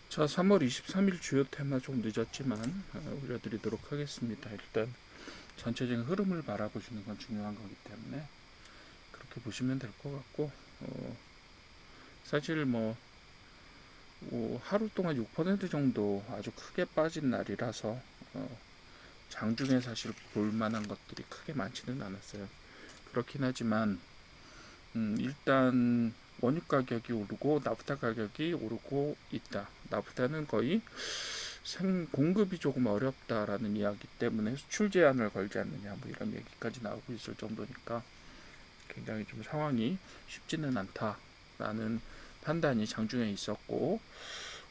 자, 3월 23일 주요 테마 좀 늦었지만 올려드리도록 하겠습니다. 일단 전체적인 흐름을 바라보시는 건 중요한 거기 때문에 그렇게 보시면 될 것 같고, 사실 하루 동안 6% 정도 아주 크게 빠진 날이라서 장중에 사실 볼 만한 것들이 크게 많지는 않았어요. 그렇긴 하지만 일단 원유 가격이 오르고 나프타 가격이 오르고 있다. 나프타는 거의 공급이 조금 어렵다라는 이야기 때문에 수출 제한을 걸지 않느냐 뭐 이런 얘기까지 나오고 있을 정도니까 굉장히 좀 상황이 쉽지는 않다라는 판단이 장중에 있었고,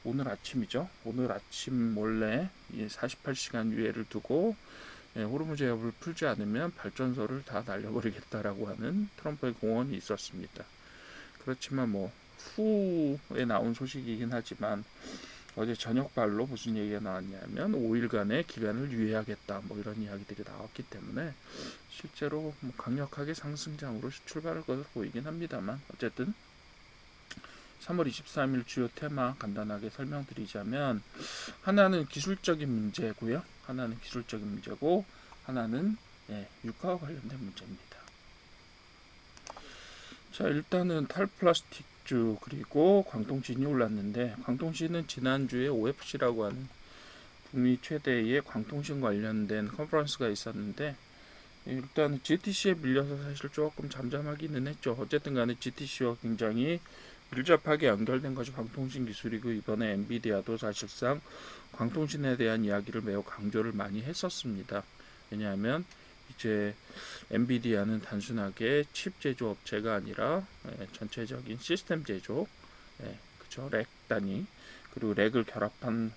오늘 아침이죠. 오늘 아침 몰래 48시간 유예를 두고 호르무즈 해협을 풀지 않으면 발전소를 다 날려버리겠다라고 하는 트럼프의 공언이 있었습니다. 그렇지만 후에 나온 소식이긴 하지만 어제 저녁발로 무슨 얘기가 나왔냐면 5일간의 기간을 유예하겠다 뭐 이런 이야기들이 나왔기 때문에 실제로 강력하게 상승장으로 출발할 것으로 보이긴 합니다만, 어쨌든 3월 23일 주요 테마 간단하게 설명드리자면, 하나는 기술적인 문제고요. 하나는 기술적인 문제고 하나는 유가와 관련된 문제입니다. 자, 일단은 탈플라스틱주 그리고 광동진이 올랐는데, 광동진은 지난주에 OFC라고 하는 북미 최대의 광통신 관련된 컨퍼런스가 있었는데, 일단 GTC에 밀려서 사실 조금 잠잠하기는 했죠. 어쨌든 간에 GTC와 굉장히 밀접하게 연결된 것이 광통신 기술이고, 이번에 엔비디아도 사실상 광통신에 대한 이야기를 매우 강조를 많이 했었습니다. 왜냐하면 이제 엔비디아는 단순하게 칩 제조 업체가 아니라 전체적인 시스템 제조, 그쵸, 렉 단위, 그리고 렉을 결합한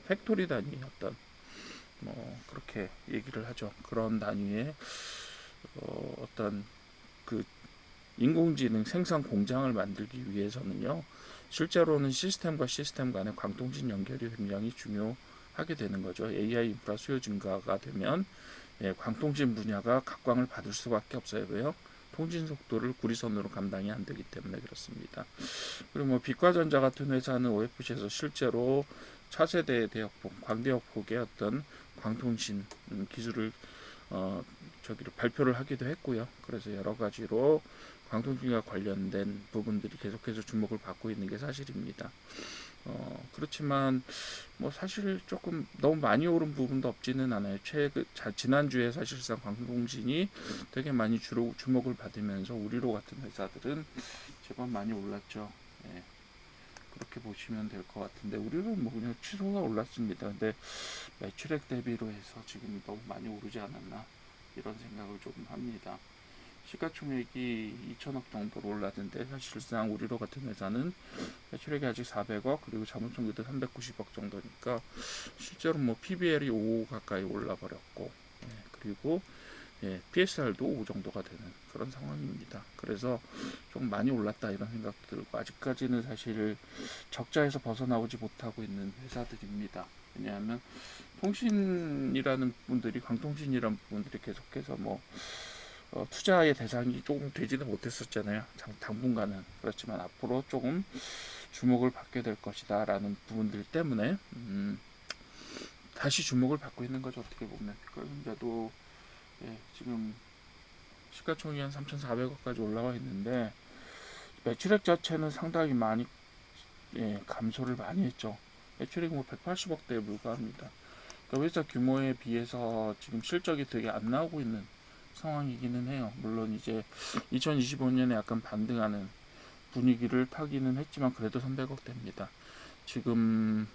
팩토리 단위 그렇게 얘기를 하죠. 그런 단위의 어떤 그 인공지능 생산 공장을 만들기 위해서는요, 실제로는 시스템과 시스템 간의 광통신 연결이 굉장히 중요하게 되는 거죠. AI 인프라 수요 증가가 되면 광통신 분야가 각광을 받을 수밖에 없어요. 왜요? 통신 속도를 구리선으로 감당이 안 되기 때문에 그렇습니다. 그리고 빛과전자 같은 회사는 OFC에서 실제로 차세대 대역폭, 광대역폭의 어떤 광통신 기술을 발표를 하기도 했고요. 그래서 여러 가지로 광통신과 관련된 부분들이 계속해서 주목을 받고 있는 게 사실입니다. 그렇지만 사실 조금 너무 많이 오른 부분도 없지는 않아요. 지난주에 사실상 광통신이 되게 많이 주목을 받으면서 우리로 같은 회사들은 제법 많이 올랐죠. 예, 그렇게 보시면 될 것 같은데, 우리는 그냥 취소가 올랐습니다. 근데 매출액 대비로 해서 지금 너무 많이 오르지 않았나 이런 생각을 조금 합니다. 시가총액이 2천억 정도로 올랐는데, 사실상 우리로 같은 회사는 매출액이 아직 400억, 그리고 자본총계도 390억 정도니까 실제로 PBR이 5 가까이 올라버렸고, 그리고 PSR도 5 정도가 되는 그런 상황입니다. 그래서 좀 많이 올랐다 이런 생각도 들고, 아직까지는 사실 적자에서 벗어나오지 못하고 있는 회사들입니다. 왜냐하면 통신이라는 부분들이, 광통신이라는 부분들이 계속해서 투자의 대상이 조금 되지는 못했었잖아요. 당분간은. 그렇지만 앞으로 조금 주목을 받게 될 것이다 라는 부분들 때문에 다시 주목을 받고 있는 거죠. 어떻게 보면 빛과전자도 지금 시가총액이 한 3,400억까지 올라와 있는데, 매출액 자체는 상당히 많이 감소를 많이 했죠. 매출액이 180억대에 불과합니다. 그러니까 회사 규모에 비해서 지금 실적이 되게 안 나오고 있는 상황이기는 해요. 물론 이제 2025년에 약간 반등하는 분위기를 타기는 했지만 그래도 300억대입니다. 지금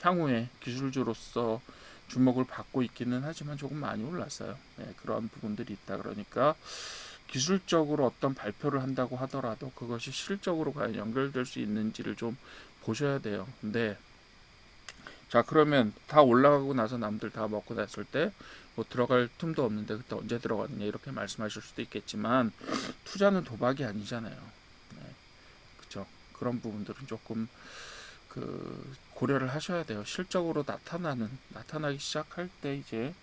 향후에 기술주로서 주목을 받고 있기는 하지만 조금 많이 올랐어요. 그런 부분들이 있다. 그러니까 기술적으로 어떤 발표를 한다고 하더라도 그것이 실적으로 과연 연결될 수 있는지를 좀 보셔야 돼요. 근데 자, 그러면 다 올라가고 나서 남들 다 먹고 났을 때 들어갈 틈도 없는데 그때 언제 들어가느냐 이렇게 말씀하실 수도 있겠지만, 투자는 도박이 아니잖아요. 그렇죠. 그런 부분들은 조금 고려를 하셔야 돼요. 실적으로 나타나기 시작할 때 이제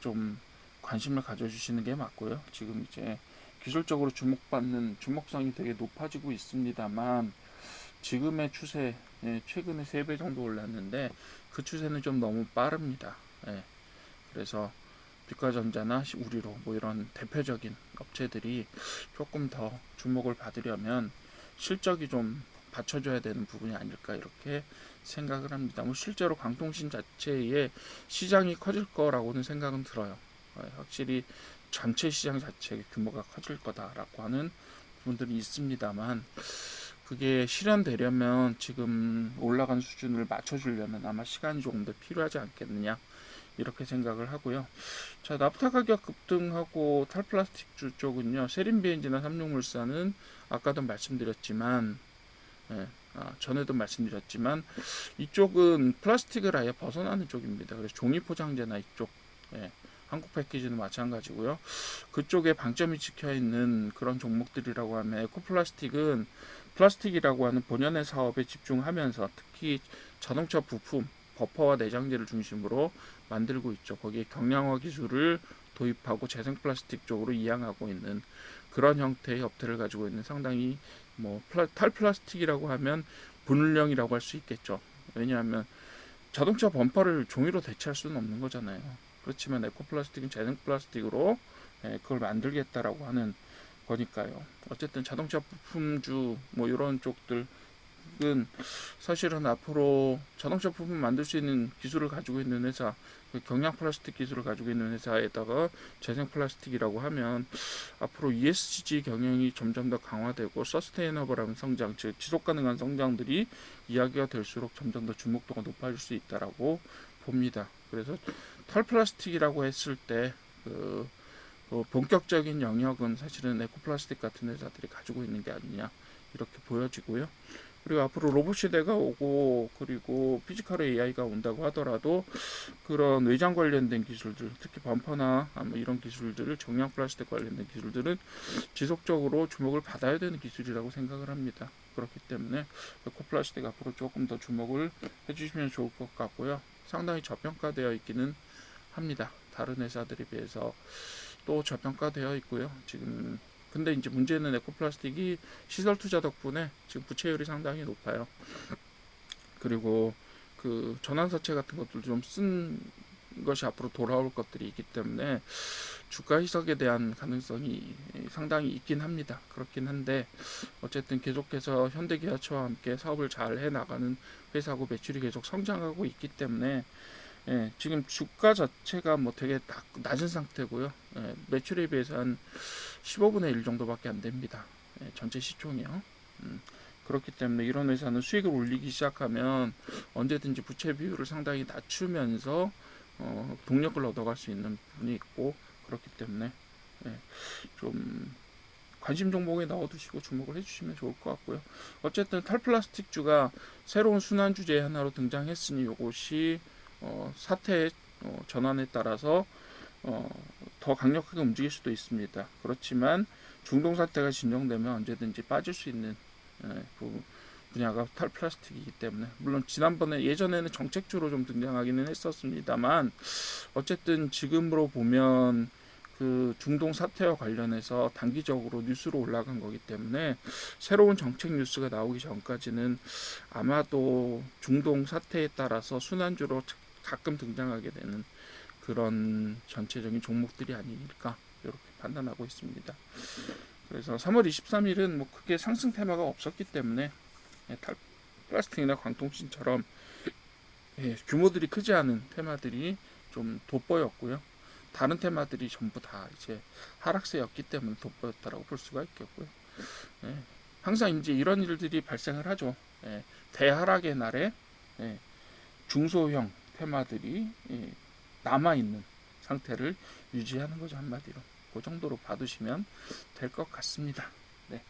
좀 관심을 가져주시는 게 맞고요. 지금 이제 기술적으로 주목성이 되게 높아지고 있습니다만, 지금의 추세, 최근에 3배 정도 올랐는데 그 추세는 좀 너무 빠릅니다. 그래서 빛과전자나 우리로 뭐 이런 대표적인 업체들이 조금 더 주목을 받으려면 실적이 좀 받쳐줘야 되는 부분이 아닐까 이렇게 생각을 합니다. 뭐 실제로 광통신 자체의 시장이 커질 거라고는 생각은 들어요. 확실히 전체 시장 자체의 규모가 커질 거다라고 하는 부분들이 있습니다만 그게 실현되려면 지금 올라간 수준을 맞춰주려면 아마 시간이 조금 더 필요하지 않겠느냐 이렇게 생각을 하고요. 자, 나프타 가격 급등하고 탈플라스틱주 쪽은요. 세린비엔지나 삼룡물산은 아까도 말씀드렸지만 전에도 말씀드렸지만 이쪽은 플라스틱을 아예 벗어나는 쪽입니다. 그래서 종이 포장재나 이쪽 한국 패키지는 마찬가지고요. 그쪽에 방점이 찍혀 있는 그런 종목들이라고 하면 에코플라스틱은 플라스틱이라고 하는 본연의 사업에 집중하면서 특히 자동차 부품, 버퍼와 내장재를 중심으로 만들고 있죠. 거기에 경량화 기술을 도입하고 재생 플라스틱 쪽으로 이양하고 있는 그런 형태의 업체를 가지고 있는 상당히 뭐 탈플라스틱이라고 하면 분울형이라고 할 수 있겠죠. 왜냐하면 자동차 범퍼를 종이로 대체할 수는 없는 거잖아요. 그렇지만 에코플라스틱은 재생 플라스틱으로 그걸 만들겠다라고 하는 거니까요. 어쨌든 자동차 부품주 뭐 이런 쪽들은 사실은 앞으로 자동차 부품 만들 수 있는 기술을 가지고 있는 회사, 경량 플라스틱 기술을 가지고 있는 회사에다가 재생 플라스틱이라고 하면 앞으로 ESG 경영이 점점 더 강화되고 서스테이너블한 성장, 즉 지속 가능한 성장들이 이야기가 될수록 점점 더 주목도가 높아질 수 있다라고 봅니다. 그래서 탈플라스틱이라고 했을 때 본격적인 영역은 사실은 에코플라스틱 같은 회사들이 가지고 있는 게 아니냐 이렇게 보여지고요. 그리고 앞으로 로봇 시대가 오고 그리고 피지컬 AI가 온다고 하더라도 그런 외장 관련된 기술들, 특히 범퍼나 뭐 이런 기술들을 정량 플라스틱 관련된 기술들은 지속적으로 주목을 받아야 되는 기술이라고 생각을 합니다. 그렇기 때문에 에코플라스틱 앞으로 조금 더 주목을 해주시면 좋을 것 같고요. 상당히 저평가되어 있기는 합니다. 다른 회사들에 비해서 또 저평가되어 있고요. 지금 근데 이제 문제는 에코플라스틱이 시설 투자 덕분에 지금 부채율이 상당히 높아요. 그리고 그 전환사채 같은 것들 좀 쓴 것이 앞으로 돌아올 것들이 있기 때문에 주가 희석에 대한 가능성이 상당히 있긴 합니다. 그렇긴 한데 어쨌든 계속해서 현대기아차와 함께 사업을 잘 해나가는 회사고 매출이 계속 성장하고 있기 때문에 지금 주가 자체가 뭐 되게 낮은 상태고요. 매출에 비해서 한 15분의 1 정도밖에 안 됩니다. 전체 시총이요. 그렇기 때문에 이런 회사는 수익을 올리기 시작하면 언제든지 부채 비율을 상당히 낮추면서 동력을 얻어갈 수 있는 부분이 있고 그렇기 때문에 좀 관심 종목에 넣어두시고 주목을 해주시면 좋을 것 같고요. 어쨌든 탈플라스틱주가 새로운 순환 주제 하나로 등장했으니 이것이 사태의 전환에 따라서 더 강력하게 움직일 수도 있습니다. 그렇지만 중동 사태가 진정되면 언제든지 빠질 수 있는 그 분야가 탈플라스틱이기 때문에 물론 지난번에 예전에는 정책주로 좀 등장하기는 했었습니다만 어쨌든 지금으로 보면 그 중동 사태와 관련해서 단기적으로 뉴스로 올라간 거기 때문에 새로운 정책 뉴스가 나오기 전까지는 아마도 중동 사태에 따라서 순환주로 가끔 등장하게 되는 그런 전체적인 종목들이 아닐까 이렇게 판단하고 있습니다. 그래서 3월 23일은 뭐 크게 상승 테마가 없었기 때문에 플라스틱이나 광통신처럼 규모들이 크지 않은 테마들이 좀 돋보였고요. 다른 테마들이 전부 다 이제 하락세였기 때문에 돋보였다라고 볼 수가 있겠고요. 항상 이제 이런 일들이 발생을 하죠. 대하락의 날에 중소형 테마들이 남아있는 상태를 유지하는 거죠. 한마디로 그 정도로 봐두시면 될 것 같습니다. 네.